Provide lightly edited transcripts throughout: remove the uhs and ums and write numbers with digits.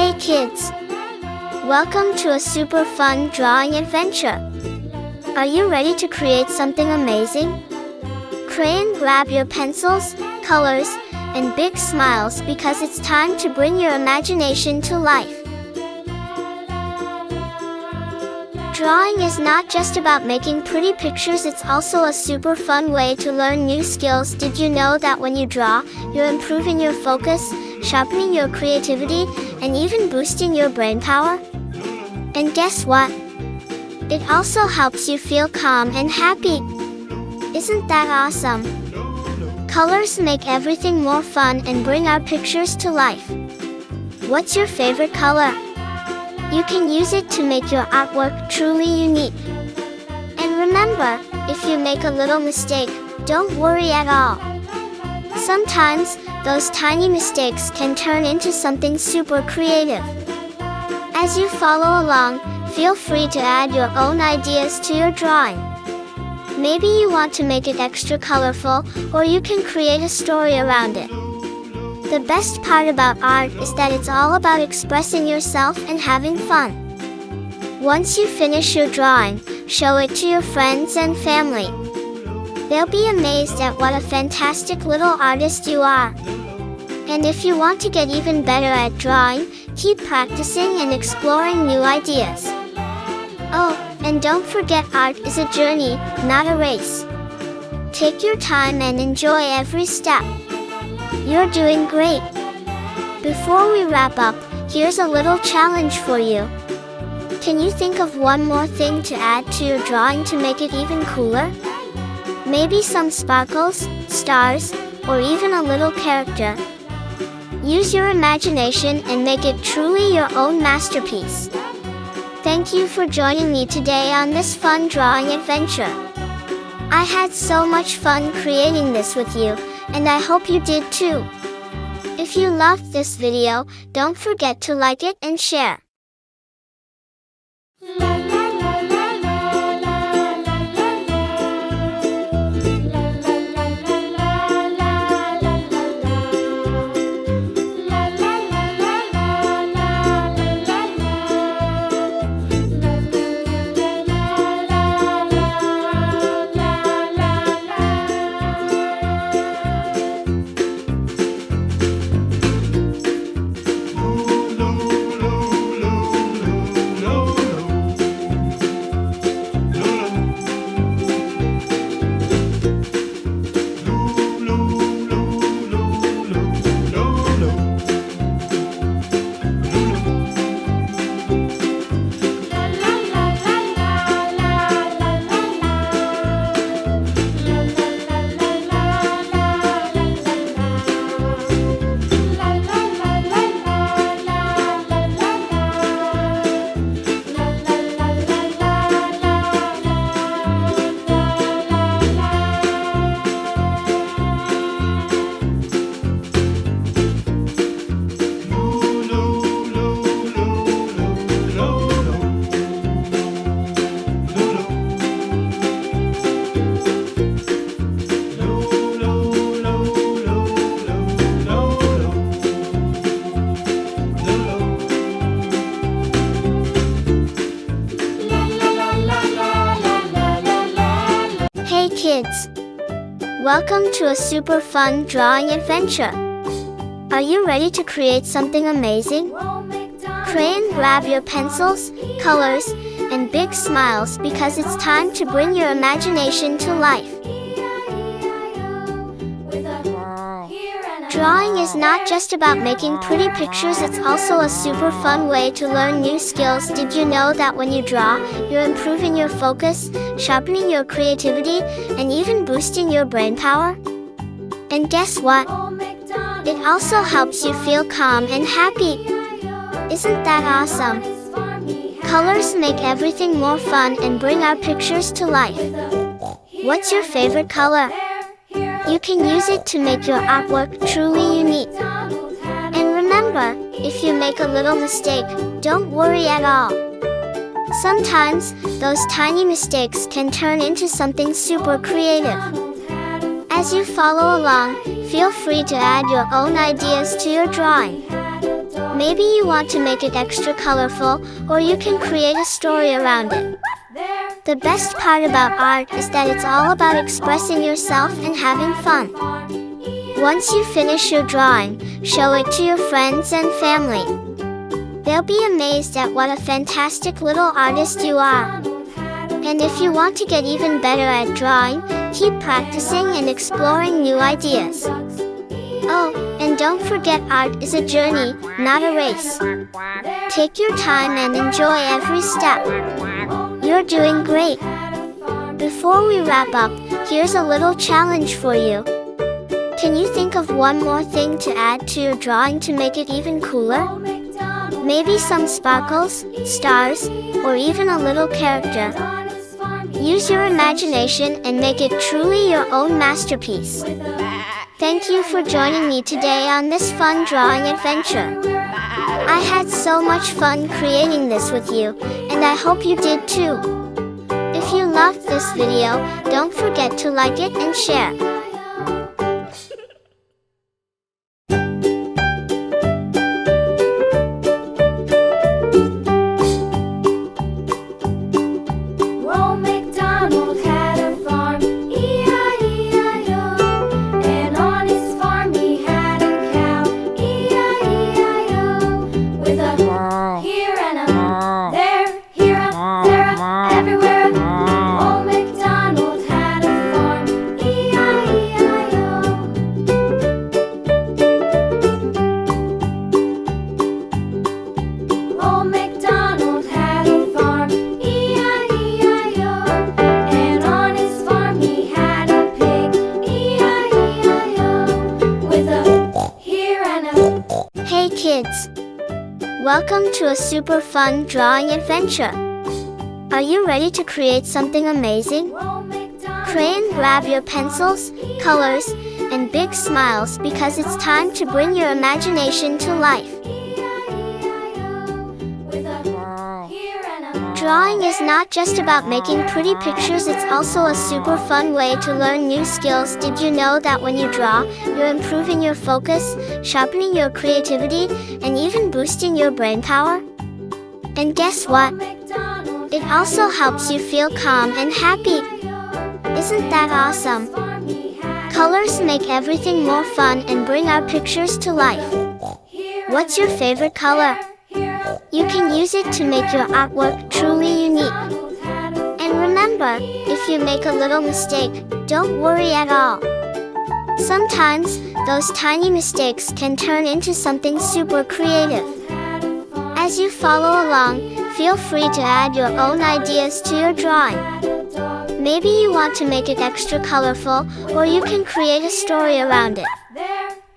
Hey kids! Welcome to a super fun drawing adventure. Are you ready to create something amazing? Crayon, grab your pencils, colors, and big smiles because it's time to bring your imagination to life. Drawing is not just about making pretty pictures, it's also a super fun way to learn new skills. Did you know that when you draw, you're improving your focus, sharpening your creativity, and even boosting your brain power? And guess what? It also helps you feel calm and happy. Isn't that awesome? Colors make everything more fun and bring our pictures to life. What's your favorite color? You can use it to make your artwork truly unique. And remember, if you make a little mistake, don't worry at all. Sometimes, those tiny mistakes can turn into something super creative. As you follow along, feel free to add your own ideas to your drawing. Maybe you want to make it extra colorful, or you can create a story around it. The best part about art is that it's all about expressing yourself and having fun. Once you finish your drawing, show it to your friends and family. They'll be amazed at what a fantastic little artist you are. And if you want to get even better at drawing, keep practicing and exploring new ideas. Oh, and don't forget, art is a journey, not a race. Take your time and enjoy every step. You're doing great. Before we wrap up, here's a little challenge for you. Can you think of one more thing to add to your drawing to make it even cooler? Maybe some sparkles, stars, or even a little character. Use your imagination and make it truly your own masterpiece. Thank you for joining me today on this fun drawing adventure. I had so much fun creating this with you, and I hope you did too. If you loved this video, don't forget to like it and share. Hey kids! Welcome to a super fun drawing adventure. Are you ready to create something amazing? Crayon, grab your pencils, colors, and big smiles because it's time to bring your imagination to life. Drawing is not just about making pretty pictures, it's also a super fun way to learn new skills. Did you know that when you draw, you're improving your focus, sharpening your creativity, and even boosting your brain power? And guess what? It also helps you feel calm and happy. Isn't that awesome? Colors make everything more fun and bring our pictures to life. What's your favorite color? You can use it to make your artwork truly unique. And remember, if you make a little mistake, don't worry at all. Sometimes, those tiny mistakes can turn into something super creative. As you follow along, feel free to add your own ideas to your drawing. Maybe you want to make it extra colorful, or you can create a story around it. The best part about art is that it's all about expressing yourself and having fun. Once you finish your drawing, show it to your friends and family. They'll be amazed at what a fantastic little artist you are. And if you want to get even better at drawing, keep practicing and exploring new ideas. Oh, and don't forget, art is a journey, not a race. Take your time and enjoy every step. You're doing great. Before we wrap up, here's a little challenge for you. Can you think of one more thing to add to your drawing to make it even cooler? Maybe some sparkles, stars, or even a little character. Use your imagination and make it truly your own masterpiece. Thank you for joining me today on this fun drawing adventure. I had so much fun creating this with you, and I hope you did too. If you loved this video, don't forget to like it and share. Hey kids! Welcome to a super fun drawing adventure. Are you ready to create something amazing? Crayon, grab your pencils, colors, and big smiles because it's time to bring your imagination to life. Drawing is not just about making pretty pictures, it's also a super fun way to learn new skills. Did you know that when you draw, you're improving your focus, sharpening your creativity, and even boosting your brain power? And guess what? It also helps you feel calm and happy. Isn't that awesome? Colors make everything more fun and bring our pictures to life. What's your favorite color? You can use it to make your artwork truly unique. And remember, if you make a little mistake, don't worry at all. Sometimes, those tiny mistakes can turn into something super creative. As you follow along, feel free to add your own ideas to your drawing. Maybe you want to make it extra colorful, or you can create a story around it.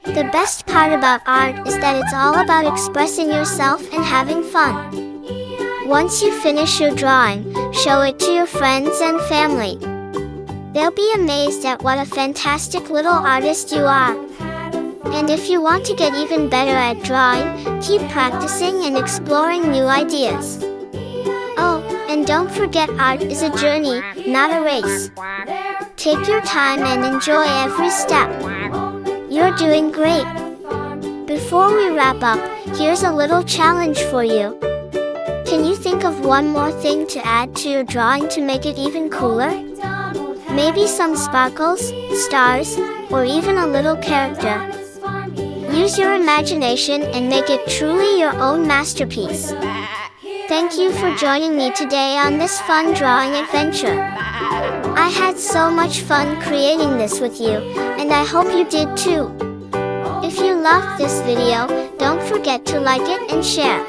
The best part about art is that it's all about expressing yourself and having fun. Once you finish your drawing, show it to your friends and family. They'll be amazed at what a fantastic little artist you are. And if you want to get even better at drawing, keep practicing and exploring new ideas. Oh, and don't forget, art is a journey, not a race. Take your time and enjoy every step. You're doing great. Before we wrap up, here's a little challenge for you. Can you think of one more thing to add to your drawing to make it even cooler? Maybe some sparkles, stars, or even a little character. Use your imagination and make it truly your own masterpiece. Thank you for joining me today on this fun drawing adventure. I had so much fun creating this with you, and I hope you did too. If you loved this video, don't forget to like it and share.